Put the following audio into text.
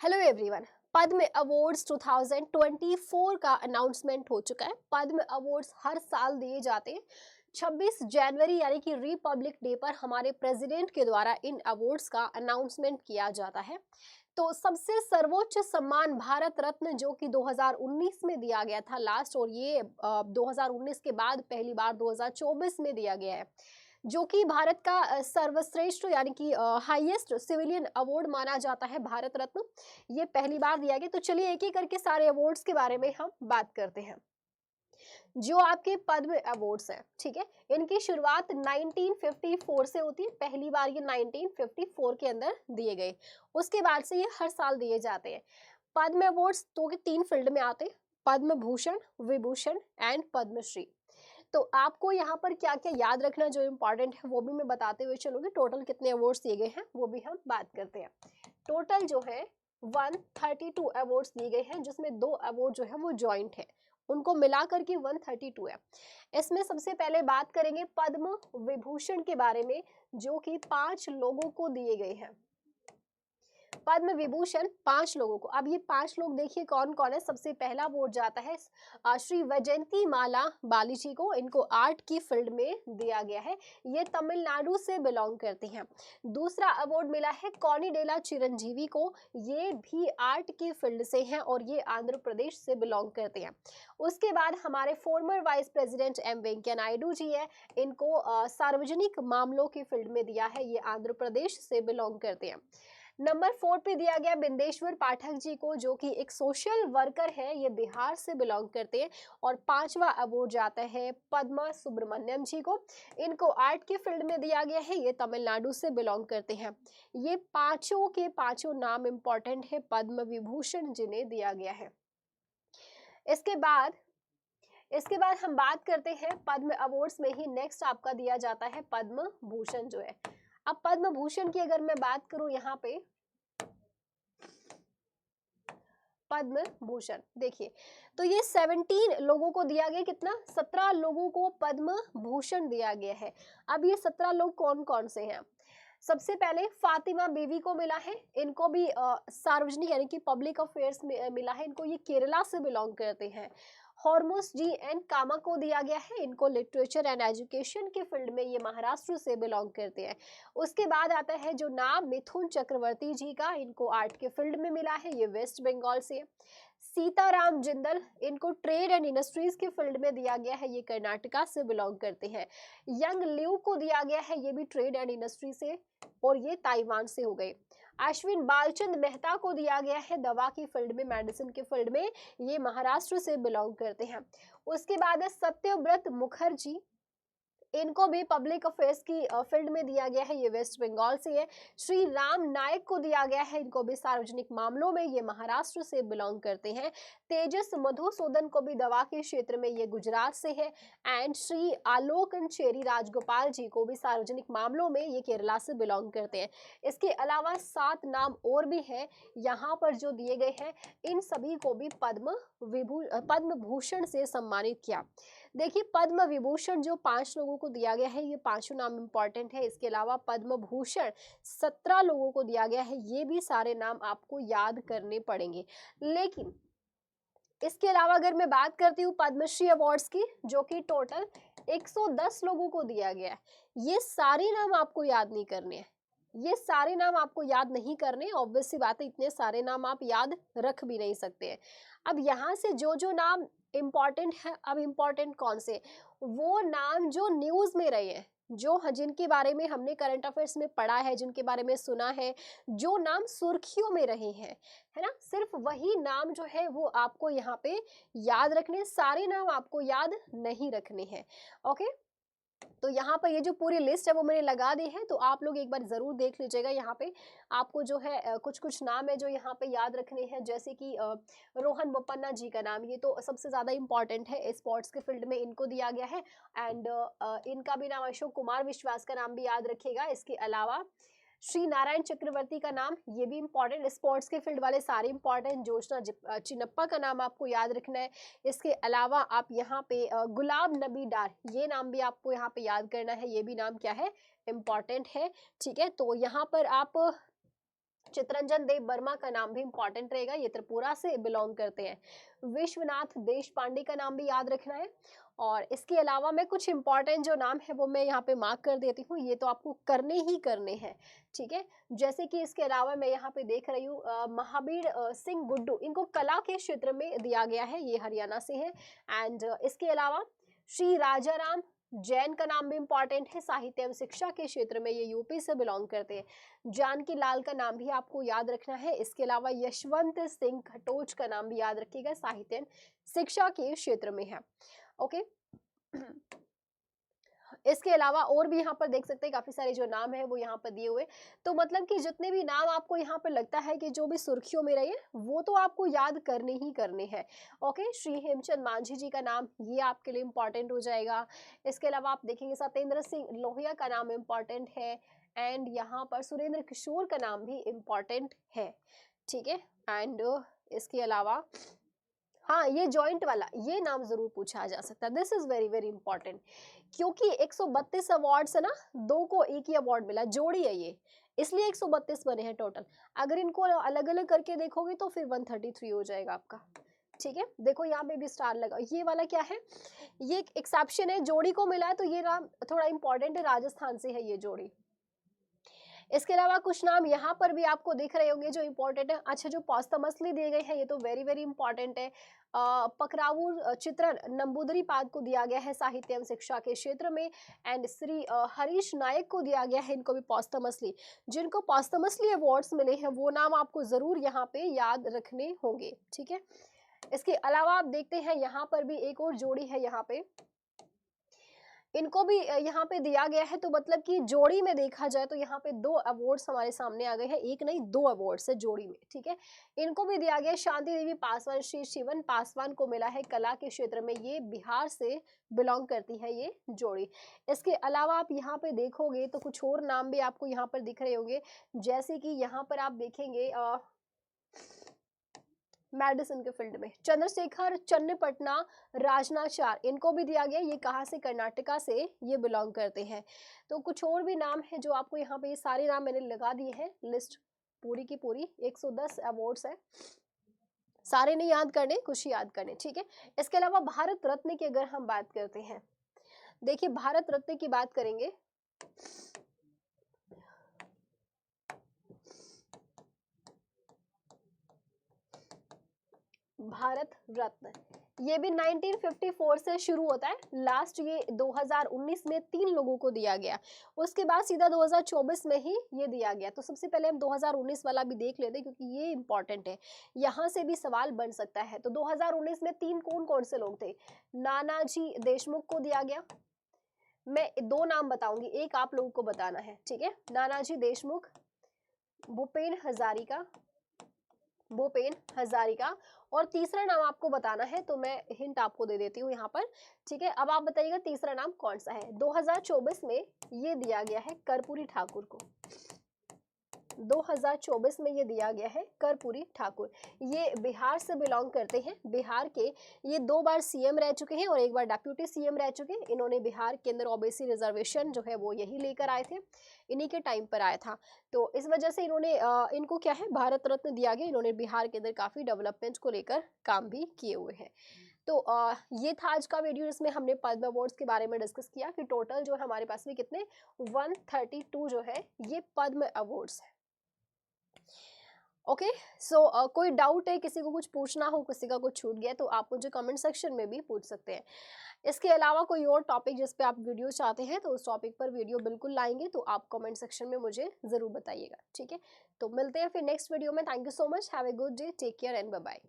Hello everyone. पद्म awards 2024 का announcement हो चुका है। पद्म अवार्ड्स हर साल दिए जाते हैं। 26 जनवरी यानी कि रिपब्लिक डे पर हमारे प्रेसिडेंट के द्वारा इन अवार्ड्स का अनाउंसमेंट किया जाता है। तो सबसे सर्वोच्च सम्मान भारत रत्न जो कि 2019 में दिया गया था लास्ट, और ये 2019 के बाद पहली बार 2024 में दिया गया है, जो कि भारत का सर्वश्रेष्ठ यानी कि हाईएस्ट सिविलियन अवार्ड माना जाता है भारत रत्न। ये पहली बार दिया गया। तो चलिए एक एक करके सारे अवार्ड्स के बारे में हम बात करते हैं। जो आपके पद्म अवार्ड्स हैं, ठीक है, इनकी शुरुआत 1954 से होती है। पहली बार ये 1954 के अंदर दिए गए। उसके बाद से ये हर साल दिए जाते हैं। पद्म अवार्ड्स तो के 3 फील्ड में आते हैं: पद्म भूषण, विभूषण एंड पद्मश्री। तो आपको यहाँ पर क्या क्या याद रखना जो इम्पोर्टेंट है वो भी मैं बताते हुए चलूंगी। टोटल कितने अवार्ड्स दिए गए हैं वो भी हम बात करते हैं। टोटल जो है 132 अवार्ड्स दिए गए हैं, जिसमें 2 अवार्ड जो है वो जॉइंट है, उनको मिला करके 132 है। इसमें सबसे पहले बात करेंगे पद्म विभूषण के बारे में, जो कि 5 लोगों को दिए गए हैं। पद्म विभूषण 5 लोगों को। अब ये 5 लोग देखिए कौन कौन है। सबसे पहला अवार्ड जाता है श्री वैजयंती माला बाली जी को। इनको आर्ट की फील्ड में दिया गया है। ये तमिलनाडु से बिलोंग करते हैं। दूसरा अवार्ड मिला है कॉनिडेला चिरंजीवी को। ये भी आर्ट की फील्ड से हैं और ये आंध्र प्रदेश से बिलोंग करते हैं। उसके बाद हमारे former vice president M Venkaiah Naidu ji है। इनको सार्वजनिक मामलों की फील्ड में दिया है। ये आंध्र प्रदेश से बिलोंग करते हैं। नंबर 4 पे दिया गया बिंदेश्वर पाठक जी को, जो कि एक सोशल वर्कर है। ये बिहार से बिलोंग करते हैं। और 5वां अवार्ड जाता है पद्मा सुब्रमण्यम जी को। इनको आर्ट की फील्ड में दिया गया है। ये तमिलनाडु से बिलोंग करते हैं। ये पांचों के पांचों नाम इंपॉर्टेंट है। पद्म विभूषण जिन्हें दिया गया है। इसके बाद हम बात करते हैं पद्म अवार्ड्स में ही नेक्स्ट आपका दिया जाता है पद्म भूषण जो है। अब पद्म भूषण की अगर मैं बात करूं, यहाँ पे पद्म भूषण देखिए, तो ये 17 लोगों को दिया गया। कितना? 17 लोगों को पद्म भूषण दिया गया है। अब ये 17 लोग कौन कौन से हैं? सबसे पहले फातिमा बीवी को मिला है। इनको भी सार्वजनिक यानी कि पब्लिक अफेयर्स में मिला है। इनको ये केरला से बिलोंग करते हैं। हॉर्मोस जी एन कामा को दिया गया है। इनको लिटरेचर एंड एजुकेशन के फील्ड में ये महाराष्ट्र से बिलोंग करते हैं। उसके बाद आता है जो नाम मिथुन चक्रवर्ती जी का। इनको आर्ट के फील्ड में मिला है। ये वेस्ट बंगाल से है। सीताराम जिंदल, इनको ट्रेड एंड इंडस्ट्रीज के फील्ड में दिया गया है। ये कर्नाटका से बिलोंग करते हैं। यंग लिव को दिया गया है। ये भी ट्रेड एंड इंडस्ट्री से, और ये ताइवान से हो गए। अश्विन बालचंद मेहता को दिया गया है दवा की फील्ड में, मेडिसिन के फील्ड में। ये महाराष्ट्र से बिलोंग करते हैं। उसके बाद है सत्यव्रत मुखर्जी। इनको भी पब्लिक अफेयर्स की फील्ड में दिया गया है। ये वेस्ट बंगाल से है। श्री राम नायक को दिया गया है। इनको भी सार्वजनिक मामलों में, ये महाराष्ट्र से बिलोंग करते हैं। तेजस मधुसूदन को भी दवा के क्षेत्र में, ये गुजरात से है। एंड श्री आलोक चेरी राजगोपाल जी को भी सार्वजनिक मामलों में, ये केरला से बिलोंग करते हैं। इसके अलावा 7 नाम और भी हैं यहाँ पर जो दिए गए हैं। इन सभी को भी पद्म भूषण से सम्मानित किया। देखिए पद्म विभूषण जो 5 लोगों को दिया गया है, ये पांचों नाम इंपॉर्टेंट है। इसके अलावा पद्म भूषण 17 लोगों को दिया गया है। ये भी सारे नाम आपको याद करने पड़ेंगे। लेकिन इसके अलावा अगर मैं बात करती हूँ पद्मश्री अवार्ड्स की, जो कि टोटल 110 लोगों को दिया गया है, ये सारे नाम आपको याद नहीं करने हैं। ये सारे नाम आपको याद नहीं करने, ऑब्वियस सी बात है, इतने सारे नाम आप याद रख भी नहीं सकते हैं। अब यहाँ से जो जो नाम इम्पॉर्टेंट है, अब इम्पॉर्टेंट कौन से? वो नाम जो न्यूज में रहे हैं, जो जिनके बारे में हमने करंट अफेयर्स में पढ़ा है, जिनके बारे में सुना है, जो नाम सुर्खियों में रहे हैं, है ना, सिर्फ वही नाम जो है वो आपको यहाँ पे याद रखने। सारे नाम आपको याद नहीं रखने हैं। ओके, तो यहाँ पर ये जो पूरी लिस्ट है वो मैंने लगा दी है, तो आप लोग एक बार जरूर देख लीजिएगा। यहाँ पे आपको जो है कुछ कुछ नाम है जो यहाँ पे याद रखने हैं, जैसे कि रोहन बोपन्ना जी का नाम, ये तो सबसे ज्यादा इंपॉर्टेंट है स्पोर्ट्स के फील्ड में, इनको दिया गया है। एंड इनका भी नाम अशोक कुमार विश्वास का नाम भी याद रखिएगा। इसके अलावा श्री नारायण चक्रवर्ती का नाम, ये भी इंपॉर्टेंट, स्पोर्ट्स के फील्ड वाले सारे इंपॉर्टेंट। जोशना चिनप्पा का नाम आपको याद रखना है। इसके अलावा आप यहाँ पे गुलाब नबी डार, ये नाम भी आपको यहाँ पे याद करना है। ये भी नाम क्या है? इंपॉर्टेंट है। ठीक है, तो यहाँ पर आप चितरंजन देव वर्मा का नाम भी इंपॉर्टेंट रहेगा, ये त्रिपुरा से बिलोंग करते हैं। विश्वनाथ देश पांडे का नाम भी याद रखना है। और इसके अलावा मैं कुछ इंपॉर्टेंट जो नाम है वो मैं यहाँ पे मार्क कर देती हूँ, ये तो आपको करने ही करने हैं, ठीक है। जैसे कि इसके अलावा मैं यहाँ पे देख रही हूँ महावीर सिंह गुड्डू, इनको कला के क्षेत्र में दिया गया है, ये हरियाणा से है। एंड इसके अलावा श्री राजाराम जैन का नाम भी इंपॉर्टेंट है, साहित्य एवं शिक्षा के क्षेत्र में, ये यूपी से बिलोंग करते हैं। जानकी लाल का नाम भी आपको याद रखना है। इसके अलावा यशवंत सिंह खटोच का नाम भी याद रखिएगा, साहित्य एवं शिक्षा के क्षेत्र में है। ओके इसके अलावा और भी यहाँ पर देख सकते हैं काफी सारे जो नाम है वो यहाँ पर दिए हुए। तो मतलब कि जितने भी नाम आपको यहाँ पर लगता है कि जो भी सुर्खियों में रहे वो तो आपको याद करने ही करने हैं। ओके श्री हेमचंद मांझी जी का नाम ये आपके लिए इंपॉर्टेंट हो जाएगा। इसके अलावा आप देखेंगे सत्येंद्र सिंह लोहिया का नाम इंपॉर्टेंट है। एंड यहाँ पर सुरेंद्र किशोर का नाम भी इंपॉर्टेंट है, ठीक है। एंड इसके अलावा हाँ ये जॉइंट वाला ये नाम जरूर पूछा जा सकता है, this is very very important, क्योंकि 132 अवार्ड्स है ना, दो को एक ही अवार्ड मिला, जोड़ी है ये, इसलिए 132 बने हैं टोटल। अगर इनको अलग अलग करके देखोगे तो फिर 133 हो जाएगा आपका, ठीक है। देखो यहाँ पे भी स्टार लगा, ये वाला क्या है, ये एक एक्सेप्शन है, जोड़ी को मिला है तो ये नाम थोड़ा इंपॉर्टेंट है, राजस्थान से है ये जोड़ी। इसके अलावा कुछ नाम यहाँ पर भी आपको दिख रहे होंगे जो इंपॉर्टेंट है। अच्छा जो पोस्टमसली दिए गए हैं ये तो वेरी वेरी इंपॉर्टेंट है। पकरावूर चित्रण नंबूदरी पाद को दिया गया है साहित्य एवं शिक्षा के क्षेत्र में। एंड श्री हरीश नायक को दिया गया है, इनको भी पोस्टमसली। जिनको पोस्टमसली अवार्ड्स मिले हैं वो नाम आपको जरूर यहाँ पे याद रखने होंगे, ठीक है। इसके अलावा आप देखते हैं यहाँ पर भी एक और जोड़ी है, यहाँ पे इनको भी यहाँ पे दिया गया है। तो मतलब कि जोड़ी में देखा जाए तो यहाँ पे 2 अवार्ड्स हमारे सामने आ गए हैं, एक नहीं 2 अवार्ड्स है जोड़ी में, ठीक है। इनको भी दिया गया है, शांति देवी पासवान, श्री शिवन पासवान को मिला है कला के क्षेत्र में, ये बिहार से बिलोंग करती है ये जोड़ी। इसके अलावा आप यहाँ पे देखोगे तो कुछ और नाम भी आपको यहाँ पर दिख रहे होंगे, जैसे कि यहाँ पर आप देखेंगे मेडिसिन के फील्ड में चंद्रशेखर चन्नपटना राजनाचार, इनको भी दिया गया, ये कहाँ से, कर्नाटका से ये बिलोंग करते हैं। तो कुछ और भी नाम है जो आपको यहाँ पे, ये सारे नाम मैंने लगा दिए हैं, लिस्ट पूरी की पूरी 110 अवार्ड्स है, सारे नहीं याद करने, कुछ ही याद करने, ठीक है। इसके अलावा भारत रत्न की अगर हम बात करते हैं, देखिए भारत रत्न की बात करेंगे, भारत रत्न ये भी 1954 से शुरू होता है, लास्ट ये 2019 में 3 लोगों को दिया गया, उसके बाद सीधा 2024 में ही ये दिया गया। तो सबसे पहले हम 2019 वाला भी देख लेते हैं क्योंकि ये इंपॉर्टेंट है, यहाँ से भी सवाल बन सकता है। तो 2019 में 3 कौन कौन से लोग थे, नानाजी देशमुख को दिया गया, मैं 2 नाम बताऊंगी, एक आप लोगों को बताना है, ठीक है। नानाजी देशमुख, भूपेन हजारिका, भूपेन हजारिका, और तीसरा नाम आपको बताना है, तो मैं हिंट आपको दे देती हूँ यहाँ पर, ठीक है। अब आप बताइएगा तीसरा नाम कौन सा है। 2024 में ये दिया गया है कर्पूरी ठाकुर को, 2024 में ये दिया गया है कर्पूरी ठाकुर, ये बिहार से बिलोंग करते हैं, बिहार के ये 2 बार सीएम रह चुके हैं और 1 बार डेप्यूटी सीएम रह चुके हैं। इन्होंने बिहार के अंदर ओबीसी रिजर्वेशन जो है वो यही लेकर आए थे, इन्हीं के टाइम पर आया था। तो इस वजह से इन्होंने इनको क्या है भारत रत्न दिया गया, इन्होंने बिहार के अंदर काफी डेवलपमेंट को लेकर काम भी किए हुए हैं। तो ये था आज का वीडियो, जिसमें हमने पद्म अवार्ड्स के बारे में डिस्कस किया कि टोटल जो है हमारे पास में कितने 132 जो है ये पद्म अवार्ड्स है। ओके सो कोई डाउट है, किसी को कुछ पूछना हो, किसी का कुछ छूट गया तो आप मुझे कमेंट सेक्शन में भी पूछ सकते हैं। इसके अलावा कोई और टॉपिक जिस पे आप वीडियो चाहते हैं तो उस टॉपिक पर वीडियो बिल्कुल लाएंगे, तो आप कमेंट सेक्शन में मुझे जरूर बताइएगा, ठीक है। तो मिलते हैं फिर नेक्स्ट वीडियो में। Thank you so much, have a good day, take care and bye bye.